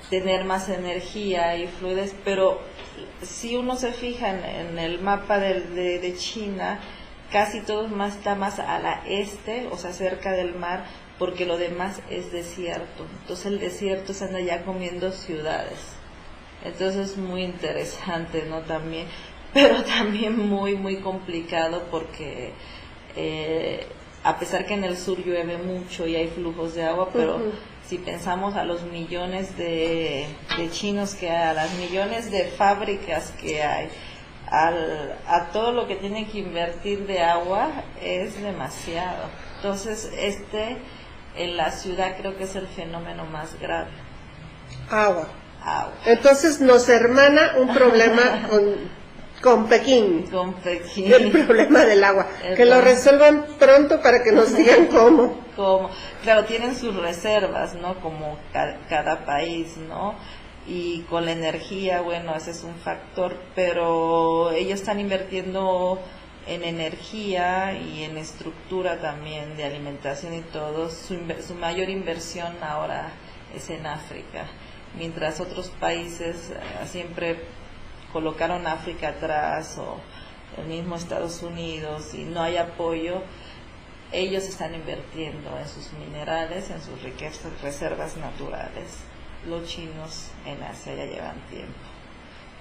tener más energía y fluidez, pero si uno se fija en el mapa de China, casi todo está más a la este, o sea, cerca del mar, porque lo demás es desierto. Entonces el desierto se anda ya comiendo ciudades. Entonces es muy interesante, ¿no? También, pero también muy, muy complicado, porque a pesar que en el sur llueve mucho y hay flujos de agua, pero si pensamos a los millones de chinos que hay, a las millones de fábricas que hay, a todo lo que tienen que invertir de agua, es demasiado. Entonces en la ciudad creo que es el fenómeno más grave. Agua. Entonces nos hermana un problema con Pekín. Con Pekín. El problema del agua. Que lo resuelvan pronto para que nos digan cómo. Claro, tienen sus reservas, ¿no? Como cada país, ¿no? Y con la energía, bueno, ese es un factor, pero ellos están invirtiendo en energía y en estructura también de alimentación y todo. Su mayor inversión ahora es en África, mientras otros países siempre colocaron África atrás, o el mismo Estados Unidos, y no hay apoyo. Ellos están invirtiendo en sus minerales, en sus riquezas, reservas naturales. Los chinos en Asia ya llevan tiempo,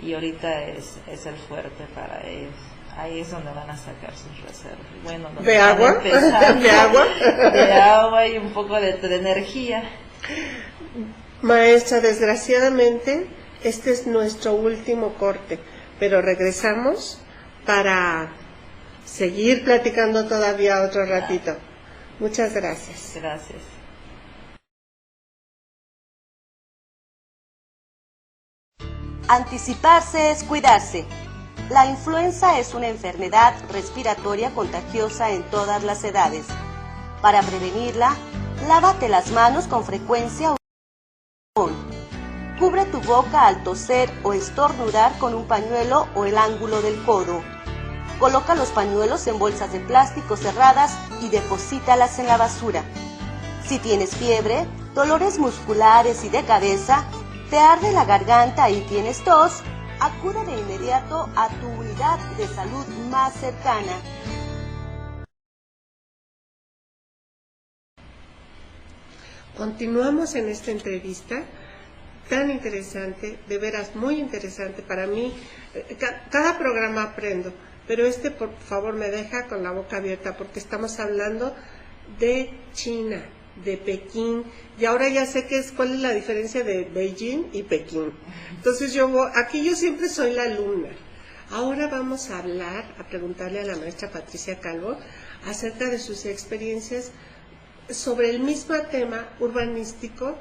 y ahorita es el fuerte para ellos. Ahí es donde van a sacar sus reservas. Bueno, ¿de agua? ¿De agua? De agua y un poco de energía. Maestra, desgraciadamente este es nuestro último corte, pero regresamos para seguir platicando todavía otro ratito. Muchas gracias. Gracias. Anticiparse es cuidarse. La influenza es una enfermedad respiratoria contagiosa en todas las edades. Para prevenirla, lávate las manos con frecuencia. Cubre tu boca al toser o estornudar con un pañuelo o el ángulo del codo. Coloca los pañuelos en bolsas de plástico cerradas y deposítalas en la basura. Si tienes fiebre, dolores musculares y de cabeza, te arde la garganta y tienes tos, acude de inmediato a tu unidad de salud más cercana. Continuamos en esta entrevista tan interesante, de veras muy interesante para mí. Cada programa aprendo, pero por favor me deja con la boca abierta porque estamos hablando de China, de Pekín, y ahora ya sé cuál es la diferencia de Beijing y Pekín. Entonces aquí yo siempre soy la alumna. Ahora vamos a preguntarle a la maestra Patricia Calvo acerca de sus experiencias sobre el mismo tema urbanístico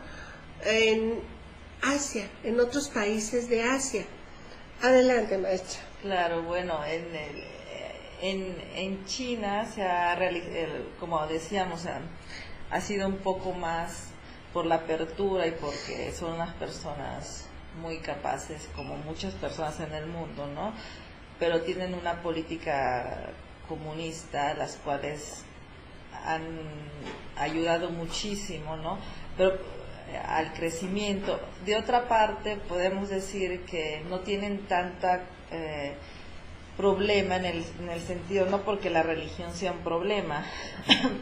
en Asia, en otros países de Asia. Adelante, maestra. Claro, bueno, en China se ha como decíamos, ha sido un poco más por la apertura y porque son unas personas muy capaces, como muchas personas en el mundo, ¿no? Pero tienen una política comunista, las cuales han ayudado muchísimo, ¿no? Pero al crecimiento. De otra parte, podemos decir que no tienen tanta problema en el sentido, no porque la religión sea un problema,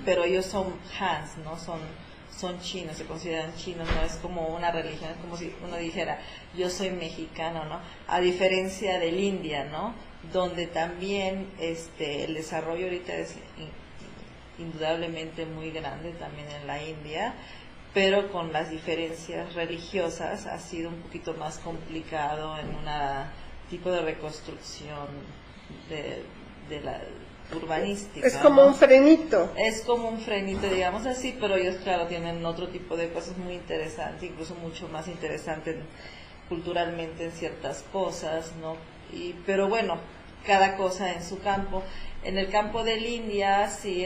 pero ellos son Hans, ¿no? Son chinos, se consideran chinos, no es como una religión, es como si uno dijera, yo soy mexicano, ¿no? A diferencia del India, ¿no? Donde también el desarrollo ahorita es indudablemente muy grande también en la India, pero con las diferencias religiosas ha sido un poquito más complicado en un tipo de reconstrucción de la urbanística. Es como, ¿no?, un frenito. Es como un frenito, digamos así, pero ellos, claro, tienen otro tipo de cosas muy interesantes, incluso mucho más interesantes culturalmente en ciertas cosas, ¿no? Pero bueno, cada cosa en su campo. En el campo del India, sí,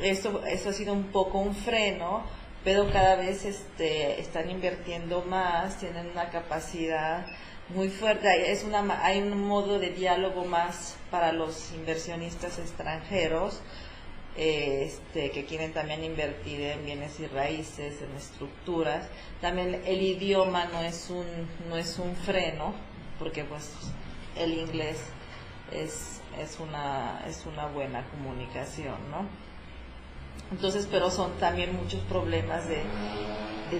esto ha sido un poco un freno, pero cada vez están invirtiendo más, tienen una capacidad muy fuerte, hay un modo de diálogo más para los inversionistas extranjeros que quieren también invertir en bienes y raíces, en estructuras. También el idioma no es un freno, porque pues el inglés es una buena comunicación, ¿no? Entonces, pero son también muchos problemas de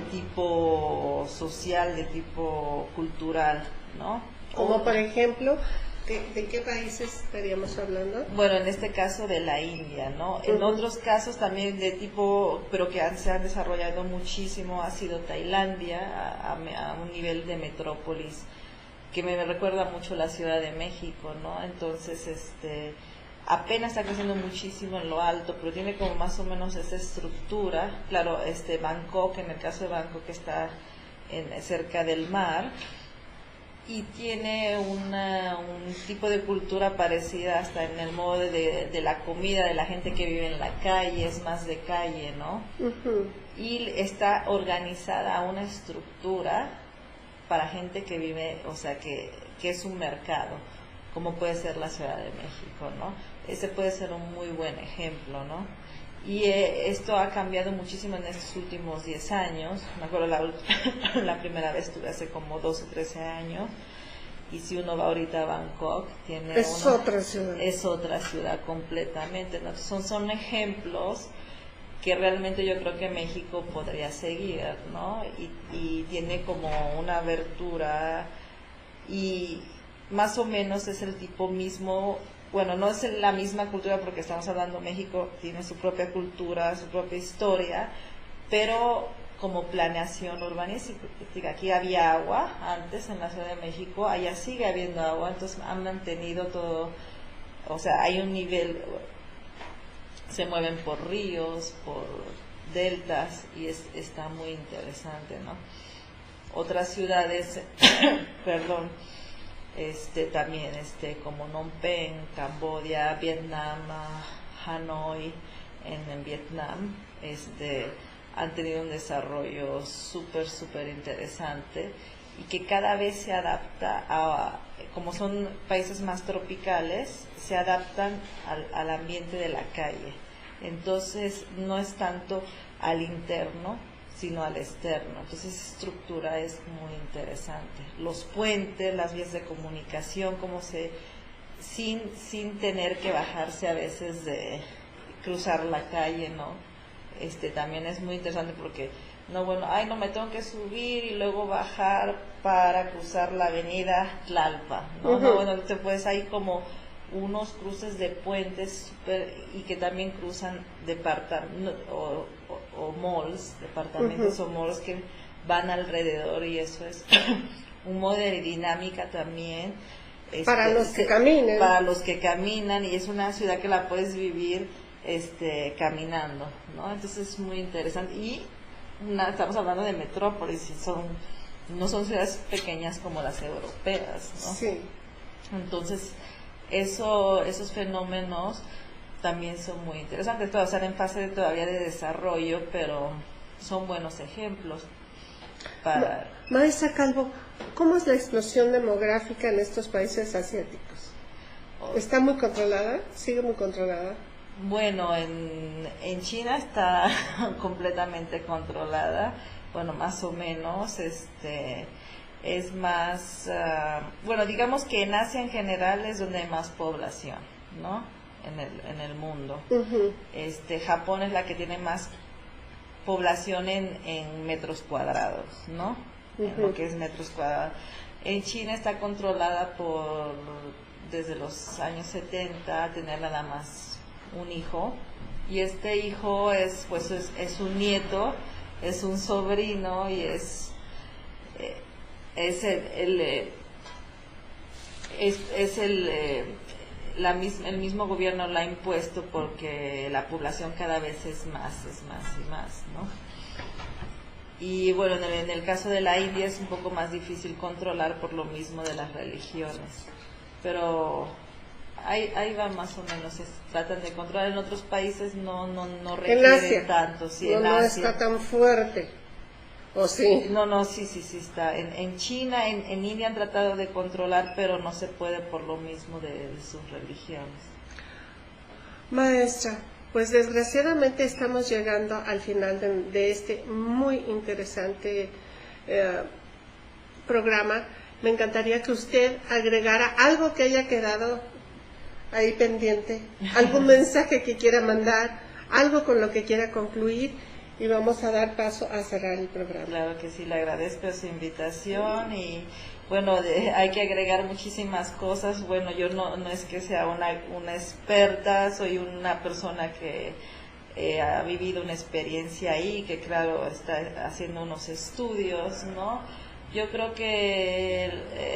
tipo social, de tipo cultural, ¿no? Como por ejemplo, ¿de qué países estaríamos hablando? Bueno, en este caso de la India, ¿no? En otros casos también de tipo, pero que se han desarrollado muchísimo, ha sido Tailandia, a un nivel de metrópolis, que me recuerda mucho la Ciudad de México, ¿no? Entonces, apenas está creciendo muchísimo en lo alto, pero tiene como más o menos esa estructura. Claro, Bangkok, en el caso de Bangkok, está cerca del mar y tiene un tipo de cultura parecida hasta en el modo de la comida, de la gente que vive en la calle, es más de calle, ¿no? Uh-huh. Y está organizada a una estructura para gente que vive, o sea, que es un mercado, como puede ser la Ciudad de México, ¿no? Ese puede ser un muy buen ejemplo, ¿no? Y esto ha cambiado muchísimo en estos últimos 10 años. Me acuerdo la primera vez estuve hace como 12 o 13 años. Y si uno va ahorita a Bangkok, es otra ciudad completamente, ¿no? Son ejemplos que realmente yo creo que México podría seguir, ¿no? Y tiene como una abertura y más o menos es el tipo mismo. Bueno, no es la misma cultura porque estamos hablando, México tiene su propia cultura, su propia historia, pero como planeación urbanística. Aquí había agua antes en la Ciudad de México, allá sigue habiendo agua, entonces han mantenido todo, o sea, hay un nivel, se mueven por ríos, por deltas y está muy interesante, ¿no? Otras ciudades, perdón, también como Phnom Penh, Camboya, Vietnam, Hanoi en Vietnam, han tenido un desarrollo súper interesante y que cada vez se adapta como son países más tropicales, se adaptan al ambiente de la calle. Entonces no es tanto al interno, sino al externo. Entonces esa estructura es muy interesante. Los puentes, las vías de comunicación, sin tener que bajarse a veces de cruzar la calle, ¿no? También es muy interesante porque no me tengo que subir y luego bajar para cruzar la avenida Tlalpa, ¿no? Te puedes, hay como unos cruces de puentes y que también cruzan o malls, departamentos o malls que van alrededor, y eso es un modo de dinámica también. Para los que caminen. Para los que caminan, y es una ciudad que la puedes vivir caminando, ¿no? Entonces es muy interesante. Y estamos hablando de metrópolis, y no son ciudades pequeñas como las europeas, ¿no? Sí. Entonces esos fenómenos también son muy interesantes. Todos están en fase todavía de desarrollo, pero son buenos ejemplos para... Maestra Calvo, ¿cómo es la explosión demográfica en estos países asiáticos? ¿Está muy controlada? ¿Sigue muy controlada? Bueno, en China está completamente controlada, bueno, más o menos, es más, digamos que en Asia en general es donde hay más población, ¿no? En el mundo. Japón es la que tiene más población en metros cuadrados, ¿no? En lo que es metros cuadrados. En China está controlada desde los años 70, tener nada más un hijo, y este hijo es un nieto, es un sobrino, y el mismo gobierno la ha impuesto porque la población cada vez es más y más, ¿no? Y bueno, en el caso de la India es un poco más difícil controlar por lo mismo de las religiones, pero ahí va más o menos, tratan de controlar. En otros países no requieren tanto. Sí, no está tan fuerte, ¿o sí? No, sí está. En China, en India han tratado de controlar, pero no se puede por lo mismo de sus religiones. Maestra, pues desgraciadamente estamos llegando al final de este muy interesante programa. Me encantaría que usted agregara algo que haya quedado ahí pendiente, algún mensaje que quiera mandar, algo con lo que quiera concluir, y vamos a dar paso a cerrar el programa. Claro que sí, le agradezco su invitación, y bueno, hay que agregar muchísimas cosas. Bueno, yo no es que sea una experta, soy una persona que ha vivido una experiencia ahí, que claro, está haciendo unos estudios, ¿no? Yo creo que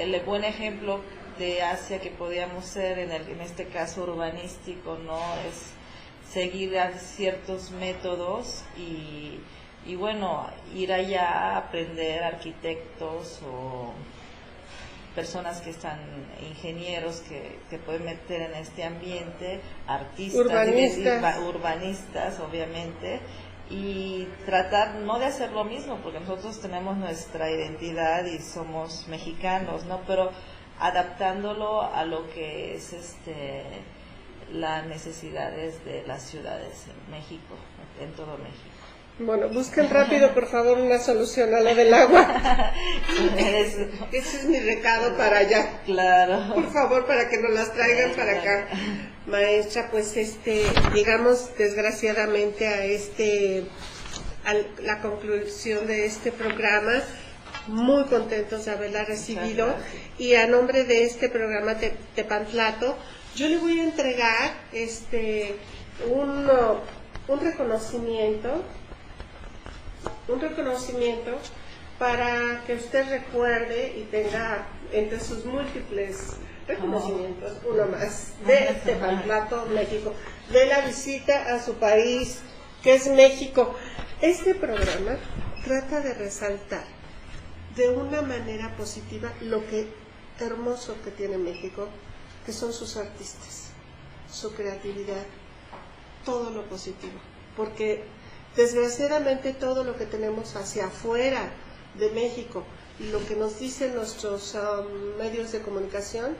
el buen ejemplo de Asia que podíamos ser en este caso urbanístico, ¿no? Es seguir a ciertos métodos y bueno, ir allá a aprender, arquitectos o personas que están, ingenieros que pueden meter en este ambiente, artistas, urbanistas obviamente, y tratar no de hacer lo mismo, porque nosotros tenemos nuestra identidad y somos mexicanos, ¿no? Pero adaptándolo a lo que es las necesidades de las ciudades en México, en todo México. Bueno, busquen rápido, por favor, una solución a lo del agua. Ese es mi recado para allá. Claro. Por favor, para que nos las traigan para acá. Maestra, pues llegamos desgraciadamente a la conclusión de este programa. Muy contentos de haberla recibido, y a nombre de este programa Tepantlato, yo le voy a entregar un reconocimiento para que usted recuerde y tenga entre sus múltiples reconocimientos uno más de Tepantlato, México, de la visita a su país, que es México. Este programa trata de resaltar de una manera positiva lo que hermoso que tiene México, que son sus artistas, su creatividad, todo lo positivo, porque Desgraciadamente todo lo que tenemos hacia afuera de México y lo que nos dicen nuestros medios de comunicación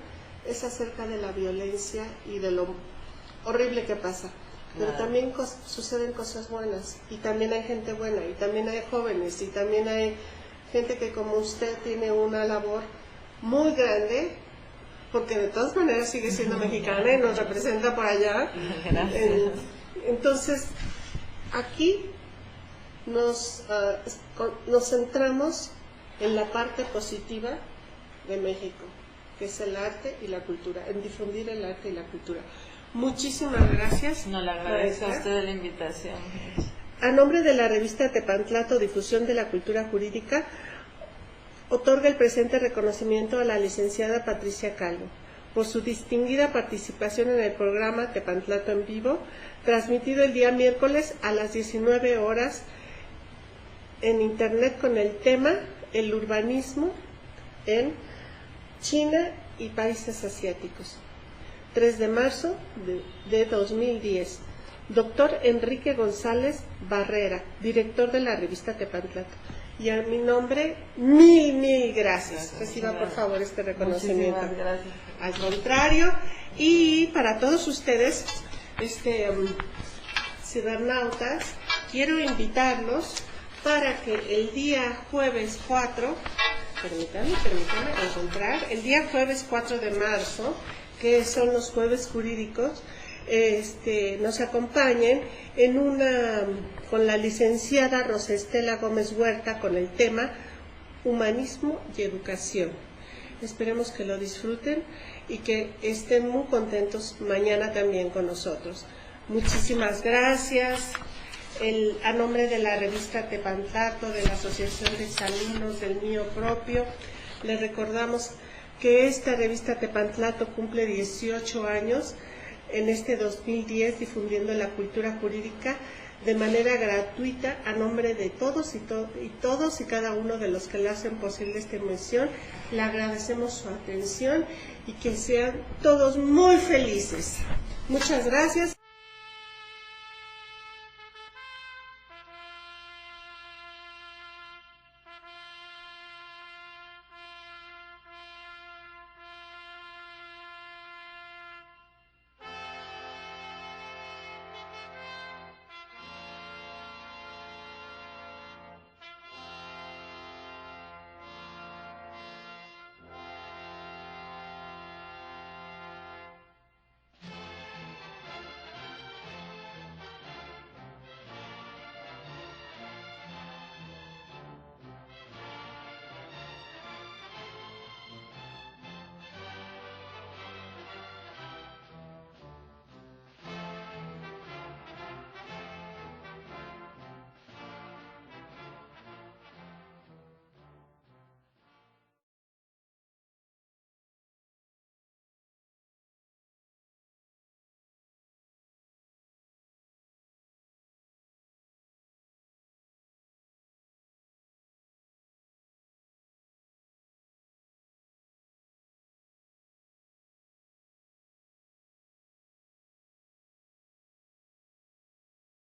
es acerca de la violencia y de lo horrible que pasa. Pero también suceden cosas buenas, y también hay gente buena, y también hay jóvenes, y también hay gente que como usted tiene una labor muy grande, porque de todas maneras sigue siendo mexicana y nos representa por allá. Entonces, aquí nos centramos en la parte positiva de México, que es el arte y la cultura, en difundir el arte y la cultura. Muchísimas gracias. No, le agradezco a usted la invitación. A nombre de la revista Tepantlato, Difusión de la Cultura Jurídica, otorga el presente reconocimiento a la licenciada Patricia Calvo por su distinguida participación en el programa Tepantlato en Vivo, transmitido el día miércoles a las 19 horas en internet con el tema El urbanismo en China y países asiáticos. 3 de marzo de 2010. Doctor Enrique González Barrera, director de la revista Tepantlato. Y a mi nombre, mil gracias. Reciba por favor este reconocimiento. Muchísimas gracias. Al contrario, y para todos ustedes, cibernautas, quiero invitarlos para que el día jueves 4, permítanme encontrar, el día jueves 4 de marzo, que son los jueves jurídicos, nos acompañen con la licenciada Rosa Estela Gómez Huerta con el tema Humanismo y Educación. Esperemos que lo disfruten y que estén muy contentos mañana también con nosotros. Muchísimas gracias. A nombre de la revista Tepantlato, de la Asociación de Exalumnos, del mío propio, les recordamos que esta revista Tepantlato cumple 18 años en este 2010 difundiendo la cultura jurídica de manera gratuita a nombre de todos y cada uno de los que le hacen posible esta emisión. Le agradecemos su atención y que sean todos muy felices. Muchas gracias.